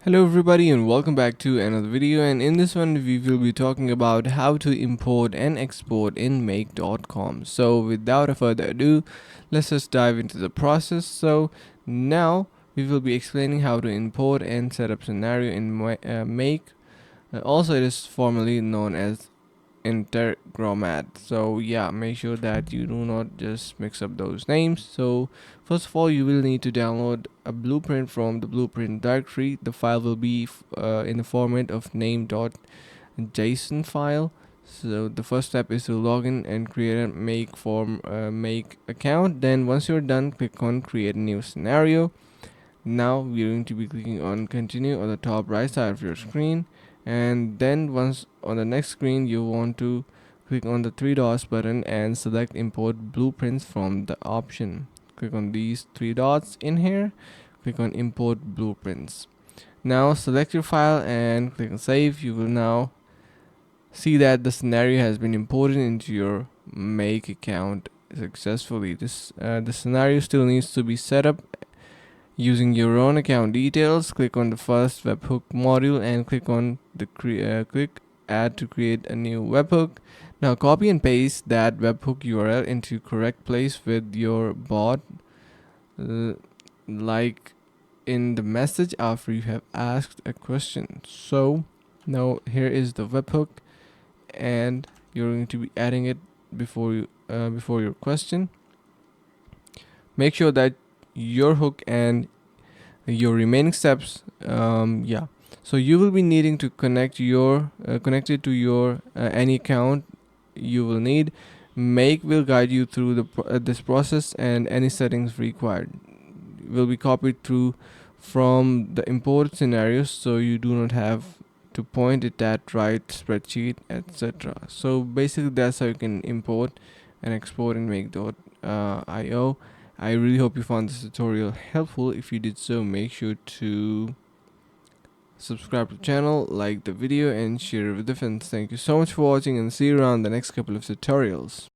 Hello everybody and welcome back to another video, and in this one we will be talking about how to import and export in make.com. So without a further ado, let's just dive into the process. So now we will be explaining how to import and set up scenario in make. Also it is formerly known as Integromat. So yeah, make sure that you do not just mix up those names. So first of all, you will need to download a blueprint from the blueprint directory. The file will be in the format of name.json file. So the first step is to log in and create a make account. Then once you're done, click on create a new scenario. Now we're going to be clicking on continue on the top right side of your screen, and then once on the next screen you want to click on the three dots button and select import blueprints from the option. Click on these three dots in here, click on import blueprints. Now select your file and click on save. You will now see that the scenario has been imported into your make account successfully. The scenario still needs to be set up using your own account details. Click on the first webhook module and click on the click add to create a new webhook. Now copy and paste that webhook URL into correct place with your bot, like in the message after you have asked a question. So now here is the webhook, and you're going to be adding it before your question. Make sure that your hook and your remaining steps, so you will be needing to connect it to your any account you will need. Make will guide you through this process, and any settings required will be copied through from the import scenarios, so you do not have to point it at right spreadsheet, etc. So basically that's how you can import and export in make.io. I really hope you found this tutorial helpful. If you did so, make sure to subscribe to the channel, like the video, and share it with the friends. Thank you so much for watching, and see you around the next couple of tutorials.